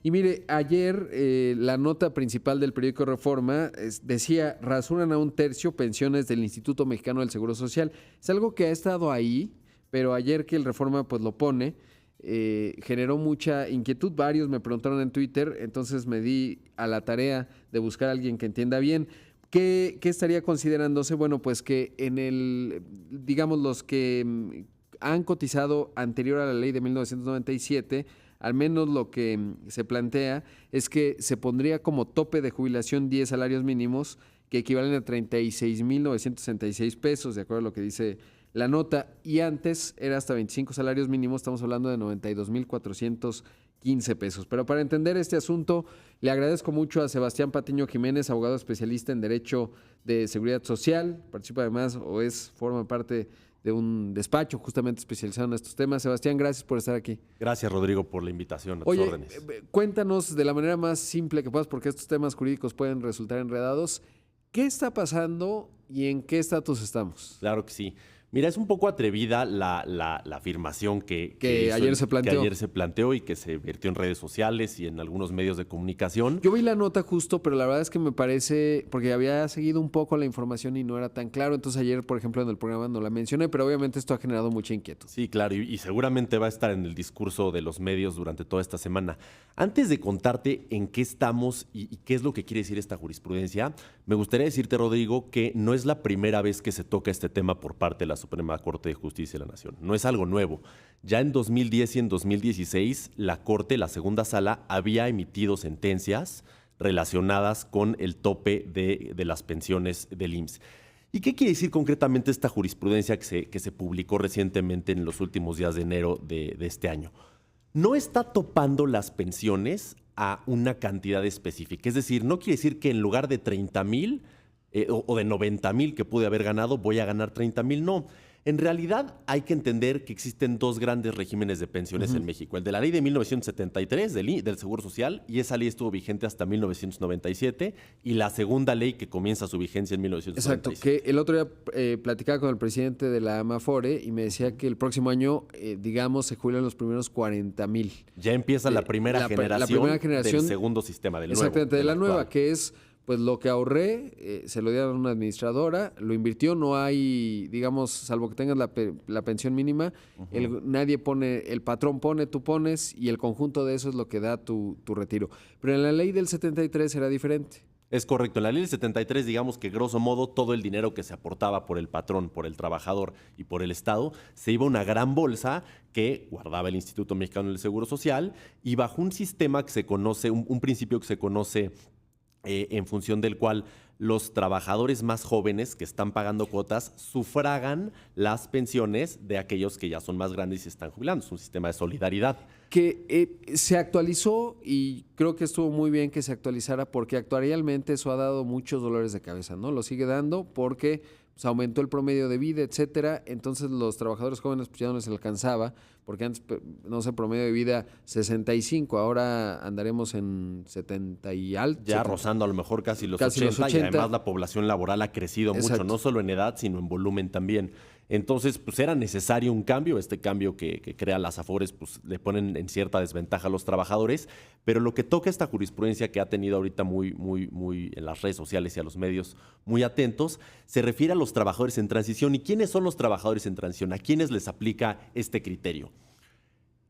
Y mire, ayer la nota principal del periódico Reforma decía, rasuran a 1/3 pensiones del Instituto Mexicano del Seguro Social. Es algo que ha estado ahí, pero ayer que el Reforma pues lo pone, generó mucha inquietud. Varios me preguntaron en Twitter, entonces me di a la tarea de buscar a alguien que entienda bien. ¿Qué estaría considerándose? Bueno, pues que digamos, los que han cotizado anterior a la ley de 1997, al menos lo que se plantea es que se pondría como tope de jubilación 10 salarios mínimos que equivalen a 36,966 pesos, de acuerdo a lo que dice la nota, y antes era hasta 25 salarios mínimos, estamos hablando de 92,415 pesos. Pero para entender este asunto, le agradezco mucho a Sebastián Patiño Jiménez, abogado especialista en Derecho de Seguridad Social, participa además forma parte de un despacho justamente especializado en estos temas. Sebastián, gracias por estar aquí. Gracias, Rodrigo, por la invitación. A tus Oye, órdenes. Cuéntanos de la manera más simple que puedas, porque estos temas jurídicos pueden resultar enredados. ¿Qué está pasando y en qué estatus estamos? Claro que sí. Mira, es un poco atrevida la afirmación que ayer se planteó. Que ayer se planteó y que se vertió en redes sociales y en algunos medios de comunicación. Yo vi la nota justo, pero la verdad es que me parece, porque había seguido un poco la información y no era tan claro, entonces ayer, por ejemplo, en el programa no la mencioné, pero obviamente esto ha generado mucha inquietud. Sí, claro, y seguramente va a estar en el discurso de los medios durante toda esta semana. Antes de contarte en qué estamos y qué es lo que quiere decir esta jurisprudencia, me gustaría decirte, Rodrigo, que no es la primera vez que se toca este tema por parte de la Suprema Corte de Justicia de la Nación. No es algo nuevo. Ya en 2010 y en 2016, la Corte, la segunda sala, había emitido sentencias relacionadas con el tope de las pensiones del IMSS. ¿Y qué quiere decir concretamente esta jurisprudencia que se publicó recientemente en los últimos días de enero de este año? No está topando las pensiones a una cantidad específica. Es decir, no quiere decir que en lugar de 30,000 o de 90,000 que pude haber ganado, voy a ganar 30,000. No. En realidad hay que entender que existen dos grandes regímenes de pensiones en México. El de la ley de 1973 del Seguro Social, y esa ley estuvo vigente hasta 1997, y la segunda ley que comienza su vigencia en 1997. Exacto, que el otro día platicaba con el presidente de la Amafore y me decía que el próximo año, digamos, se jubilan los primeros 40,000. Ya empieza la primera generación del segundo sistema, del nuevo. Exactamente, de la nueva, que es... Pues lo que ahorré, se lo dieron a una administradora, lo invirtió, no hay, digamos, salvo que tengas la pensión mínima, nadie pone, el patrón pone, tú pones, y el conjunto de eso es lo que da tu retiro. Pero en la ley del 73 era diferente. Es correcto. En la ley del 73, digamos que grosso modo todo el dinero que se aportaba por el patrón, por el trabajador y por el Estado, se iba a una gran bolsa que guardaba el Instituto Mexicano del Seguro Social, y bajo un sistema que se conoce, un principio que se conoce en función del cual los trabajadores más jóvenes que están pagando cuotas sufragan las pensiones de aquellos que ya son más grandes y se están jubilando. Es un sistema de solidaridad. Que se actualizó, y creo que estuvo muy bien que se actualizara, porque actuarialmente eso ha dado muchos dolores de cabeza, ¿no? Lo sigue dando porque pues, aumentó el promedio de vida, etcétera. Entonces los trabajadores jóvenes pues, ya no les alcanzaba, porque antes, no sé, promedio de vida 65, ahora andaremos en 70 y alto. Ya 70, rozando a lo mejor casi los 80, y además la población laboral ha crecido mucho, no solo en edad, sino en volumen también. Entonces, pues era necesario un cambio. Este cambio que crea las Afores, pues le ponen en cierta desventaja a los trabajadores, pero lo que toca esta jurisprudencia que ha tenido ahorita muy en las redes sociales y a los medios muy atentos, se refiere a los trabajadores en transición. ¿Y quiénes son los trabajadores en transición? ¿A quiénes les aplica este criterio?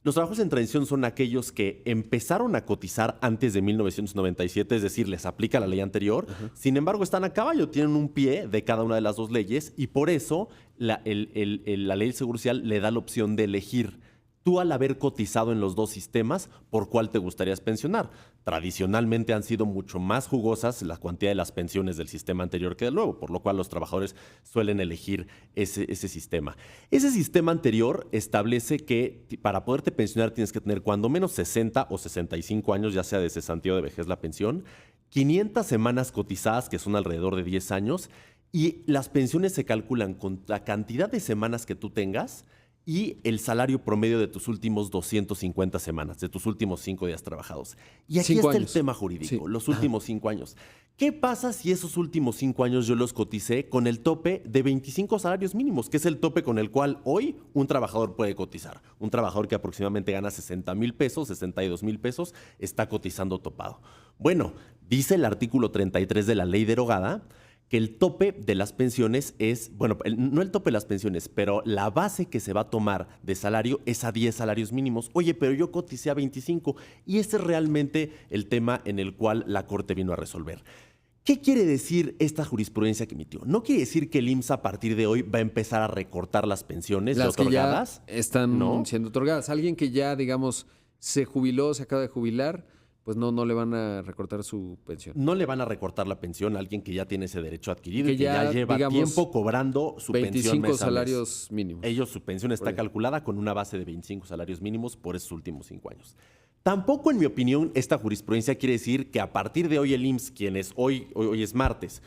Los trabajadores en transición son aquellos que empezaron a cotizar antes de 1997, es decir, les aplica la ley anterior, sin embargo están a caballo, tienen un pie de cada una de las dos leyes, y por eso la ley del Seguro Social le da la opción de elegir. Tú, al haber cotizado en los dos sistemas, ¿por cuál te gustarías pensionar? Tradicionalmente han sido mucho más jugosas la cuantía de las pensiones del sistema anterior que del nuevo, por lo cual los trabajadores suelen elegir ese sistema. Ese sistema anterior establece que para poderte pensionar tienes que tener cuando menos 60 o 65 años, ya sea de cesantía o de vejez la pensión, 500 semanas cotizadas, que son alrededor de 10 años, y las pensiones se calculan con la cantidad de semanas que tú tengas y el salario promedio de tus últimos 250 semanas, de tus últimos 5 días trabajados. Y aquí está el tema jurídico, los últimos 5 años. ¿Qué pasa si esos últimos 5 años yo los coticé con el tope de 25 salarios mínimos, que es el tope con el cual hoy un trabajador puede cotizar? Un trabajador que aproximadamente gana 60,000 pesos, 62,000 pesos, está cotizando topado. Bueno, dice el artículo 33 de la ley derogada que el tope de las pensiones es, bueno, no el tope de las pensiones, pero la base que se va a tomar de salario es a 10 salarios mínimos. Oye, pero yo coticé a 25 y ese es realmente el tema en el cual la Corte vino a resolver. ¿Qué quiere decir esta jurisprudencia que emitió? No quiere decir que el IMSS a partir de hoy va a empezar a recortar las pensiones las otorgadas. Que ya están siendo otorgadas. Alguien que ya, digamos, se jubiló, se acaba de jubilar, pues no le van a recortar su pensión. No le van a recortar la pensión a alguien que ya tiene ese derecho adquirido y que ya lleva, digamos, tiempo cobrando su pensión mes a mes. 25 salarios mínimos. Su pensión está calculada con una base de 25 salarios mínimos por esos últimos 5 años. Tampoco, en mi opinión, esta jurisprudencia quiere decir que a partir de hoy el IMSS, quienes hoy es martes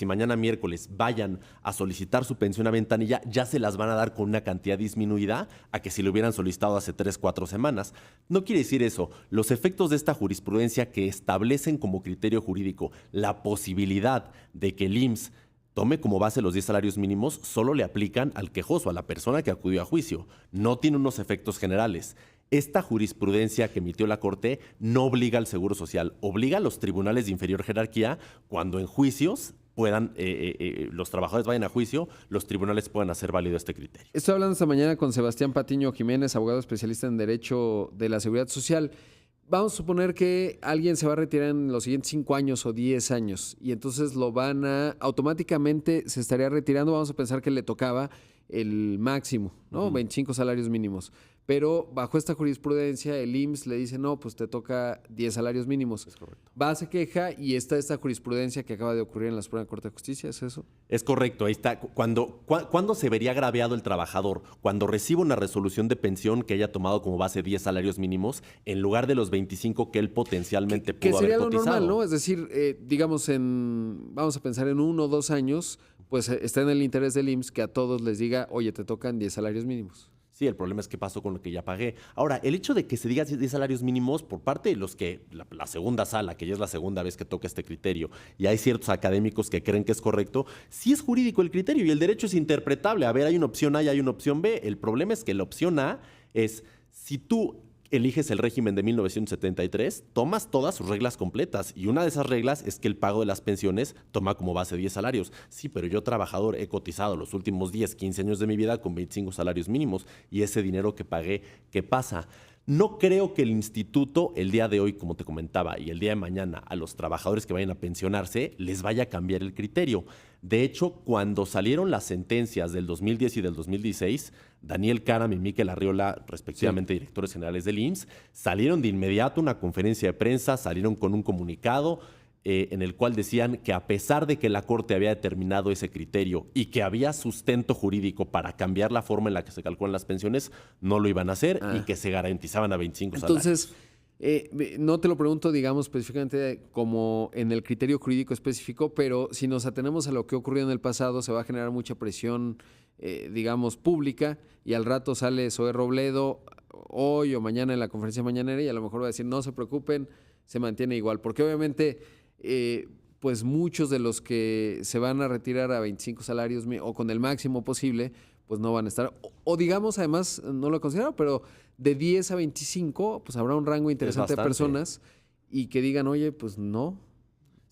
y mañana miércoles vayan a solicitar su pensión a ventanilla, ya se las van a dar con una cantidad disminuida a que si lo hubieran solicitado hace 3, 4 semanas. No quiere decir eso. Los efectos de esta jurisprudencia que establecen como criterio jurídico la posibilidad de que el IMSS tome como base los 10 salarios mínimos solo le aplican al quejoso, a la persona que acudió a juicio. No tiene unos efectos generales. Esta jurisprudencia que emitió la Corte no obliga al Seguro Social, obliga a los tribunales de inferior jerarquía cuando en juicios puedan, los trabajadores vayan a juicio, los tribunales puedan hacer válido este criterio. Estoy hablando esta mañana con Sebastián Patiño Jiménez, abogado especialista en Derecho de la Seguridad Social. Vamos a suponer que alguien se va a retirar en los siguientes 5 años o 10 años y entonces automáticamente se estaría retirando. Vamos a pensar que le tocaba el máximo, ¿no? 25 salarios mínimos. Pero bajo esta jurisprudencia, el IMSS le dice, no, pues te toca 10 salarios mínimos. Es correcto. Va a se queja y está esta jurisprudencia que acaba de ocurrir en la Suprema Corte de Justicia, ¿es eso? Es correcto, ahí está. ¿Cuándo se vería agraviado el trabajador? Cuando recibe una resolución de pensión que haya tomado como base 10 salarios mínimos en lugar de los 25 que él potencialmente pudo haber cotizado. Que sería lo normal, ¿no? Es decir, digamos, vamos a pensar en 1 o 2 años, pues está en el interés del IMSS que a todos les diga, oye, te tocan 10 salarios mínimos. Sí, el problema es qué pasó con lo que ya pagué. Ahora, el hecho de que se diga 10 salarios mínimos por parte de los que, la segunda sala, que ya es la segunda vez que toca este criterio, y hay ciertos académicos que creen que es correcto, sí es jurídico el criterio y el derecho es interpretable. A ver, hay una opción A y hay una opción B. El problema es que la opción A es, si tú eliges el régimen de 1973, tomas todas sus reglas completas y una de esas reglas es que el pago de las pensiones toma como base 10 salarios. Sí, pero yo trabajador he cotizado los últimos 10, 15 años de mi vida con 25 salarios mínimos y ese dinero que pagué, ¿qué pasa? No creo que el instituto el día de hoy, como te comentaba, y el día de mañana a los trabajadores que vayan a pensionarse les vaya a cambiar el criterio. De hecho, cuando salieron las sentencias del 2010 y del 2016, Daniel Caram y Miquel Arriola, respectivamente directores generales del IMSS, salieron de inmediato a una conferencia de prensa, salieron con un comunicado en el cual decían que a pesar de que la Corte había determinado ese criterio y que había sustento jurídico para cambiar la forma en la que se calculan las pensiones, no lo iban a hacer y que se garantizaban a 25 salarios. Entonces, no te lo pregunto, digamos, específicamente como en el criterio jurídico específico, pero si nos atenemos a lo que ocurrió en el pasado, se va a generar mucha presión, digamos, pública, y al rato sale Zoé Robledo hoy o mañana en la conferencia mañanera y a lo mejor va a decir, no se preocupen, se mantiene igual, porque obviamente pues muchos de los que se van a retirar a 25 salarios o con el máximo posible, pues no van a estar. O digamos, además, no lo he considerado, pero de 10 a 25, pues habrá un rango interesante de personas y que digan, oye, pues no.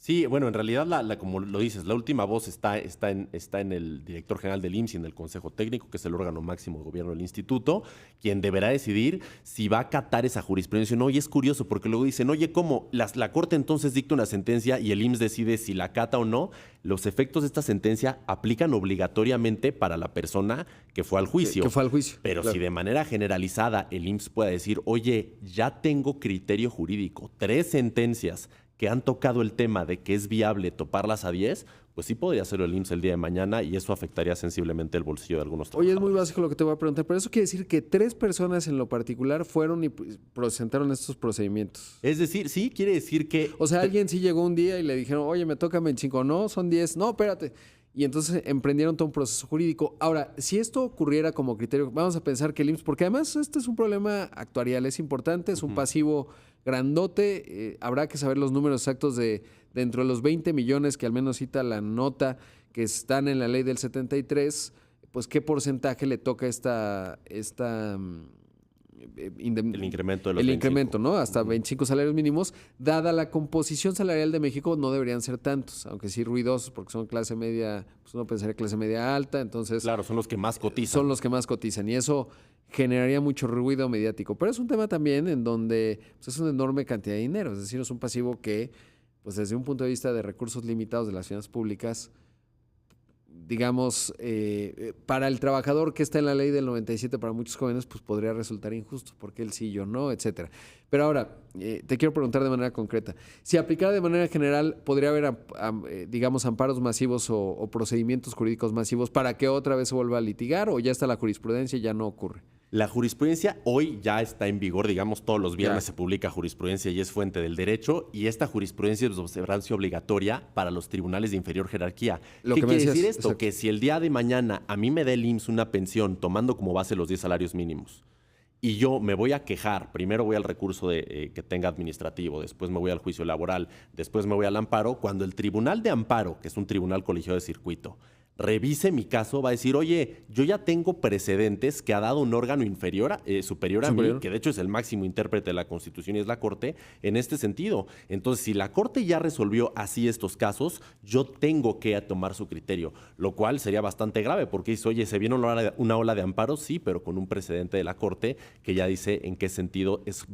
Sí, bueno, en realidad, como lo dices, la última voz está en el director general del IMSS y en el Consejo Técnico, que es el órgano máximo de gobierno del instituto, quien deberá decidir si va a acatar esa jurisprudencia o no. Y es curioso, porque luego dicen, oye, ¿cómo? La Corte entonces dicta una sentencia y el IMSS decide si la acata o no. Los efectos de esta sentencia aplican obligatoriamente para la persona que fue al juicio. Que fue al juicio. Pero claro, si de manera generalizada el IMSS puede decir, oye, ya tengo criterio jurídico, 3 sentencias que han tocado el tema de que es viable toparlas a 10, pues sí podría hacerlo el IMSS el día de mañana y eso afectaría sensiblemente el bolsillo de algunos trabajadores. Oye, es muy básico lo que te voy a preguntar, pero eso quiere decir que 3 personas en lo particular fueron y presentaron estos procedimientos. Es decir, sí, quiere decir que... O sea, alguien sí llegó un día y le dijeron, oye, me toca 25, no, son 10, no, espérate. y entonces emprendieron todo un proceso jurídico. Ahora, si esto ocurriera como criterio, vamos a pensar que el IMSS, porque además este es un problema actuarial, es importante, es un pasivo grandote, habrá que saber los números exactos de dentro de los 20 millones que al menos cita la nota que están en la ley del 73, pues qué porcentaje le toca el incremento de los 25. incremento, ¿no? Hasta 25 salarios mínimos. Dada la composición salarial de México, no deberían ser tantos, aunque sí ruidosos, porque son clase media, pues uno pensaría clase media alta, entonces... Claro, son los que más cotizan. Son los que más cotizan, y eso generaría mucho ruido mediático. Pero es un tema también en donde pues, es una enorme cantidad de dinero, es decir, es un pasivo que, pues desde un punto de vista de recursos limitados de las finanzas públicas, digamos, para el trabajador que está en la ley del 97, para muchos jóvenes, pues podría resultar injusto, porque él sí, yo no, etcétera. Pero ahora, te quiero preguntar de manera concreta. Si aplicara de manera general, ¿podría haber, digamos, amparos masivos o procedimientos jurídicos masivos para que otra vez se vuelva a litigar, o ya está la jurisprudencia y ya no ocurre? La jurisprudencia hoy ya está en vigor, digamos, todos los viernes se publica jurisprudencia y es fuente del derecho, y esta jurisprudencia es de observancia obligatoria para los tribunales de inferior jerarquía. ¿Qué quiere decir esto? Exacto. Que si el día de mañana a mí me da el IMSS una pensión tomando como base los 10 salarios mínimos y yo me voy a quejar, primero voy al recurso que tenga administrativo, después me voy al juicio laboral, después me voy al amparo, cuando el tribunal de amparo, que es un tribunal colegiado de circuito, revise mi caso, va a decir, oye, yo ya tengo precedentes que ha dado un órgano superior a mí, que de hecho es el máximo intérprete de la Constitución y es la Corte, en este sentido. Entonces, si la Corte ya resolvió así estos casos, yo tengo que tomar su criterio, lo cual sería bastante grave, porque dice, oye, ¿se viene una ola de amparos? Sí, pero con un precedente de la Corte que ya dice en qué sentido es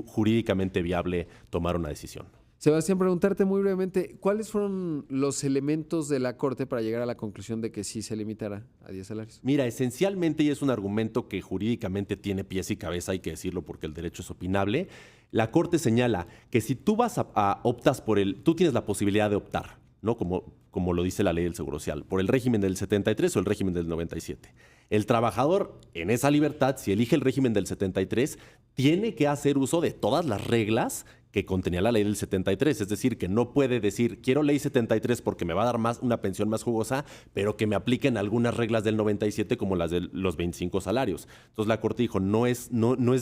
jurídicamente viable tomar una decisión. Sebastián, preguntarte muy brevemente, ¿cuáles fueron los elementos de la Corte para llegar a la conclusión de que sí se limitara a 10 salarios? Mira, esencialmente, y es un argumento que jurídicamente tiene pies y cabeza, hay que decirlo porque el derecho es opinable, la Corte señala que si tú optas tú tienes la posibilidad de optar, ¿no? Como lo dice la ley del Seguro Social, por el régimen del 73 o el régimen del 97. El trabajador, en esa libertad, si elige el régimen del 73, tiene que hacer uso de todas las reglas que contenía la ley del 73, es decir, que no puede decir, quiero ley 73 porque me va a dar una pensión más jugosa, pero que me apliquen algunas reglas del 97 como las de los 25 salarios. Entonces la Corte dijo, no es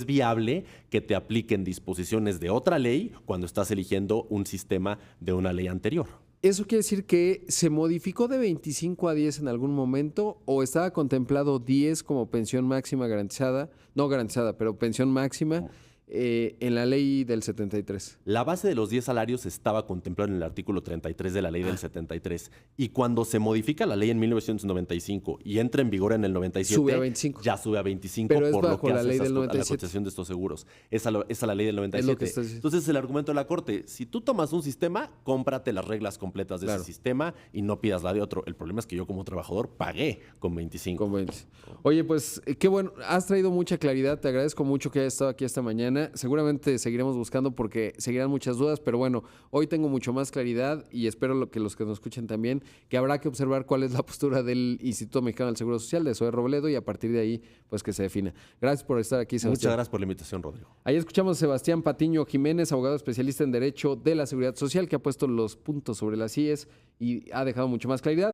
viable que te apliquen disposiciones de otra ley cuando estás eligiendo un sistema de una ley anterior. ¿Eso quiere decir que se modificó de 25 a 10 en algún momento o estaba contemplado 10 como pensión máxima garantizada? No garantizada, pero pensión máxima. En la ley del 73. La base de los 10 salarios estaba contemplada en el artículo 33 de la ley del 73. Y cuando se modifica la ley en 1995 y entra en vigor en el 97, sube a 25. Ya sube a 25 pero por lo que la hace ley del 97. A la cotización de estos seguros. Esa la ley del 97. Entonces el argumento de la Corte, si tú tomas un sistema, cómprate las reglas completas de ese sistema y no pidas la de otro. El problema es que yo como trabajador pagué con 25. Con 20. Oye, pues qué bueno, has traído mucha claridad, te agradezco mucho que hayas estado aquí esta mañana. Seguramente seguiremos buscando porque seguirán muchas dudas, pero bueno, hoy tengo mucho más claridad y espero que los que nos escuchen también, que habrá que observar cuál es la postura del Instituto Mexicano del Seguro Social, de Zoe Robledo, y a partir de ahí, pues que se defina. Gracias por estar aquí, Sebastián. Muchas gracias por la invitación, Rodrigo. Ahí escuchamos a Sebastián Patiño Jiménez, abogado especialista en Derecho de la Seguridad Social, que ha puesto los puntos sobre las IES y ha dejado mucho más claridad.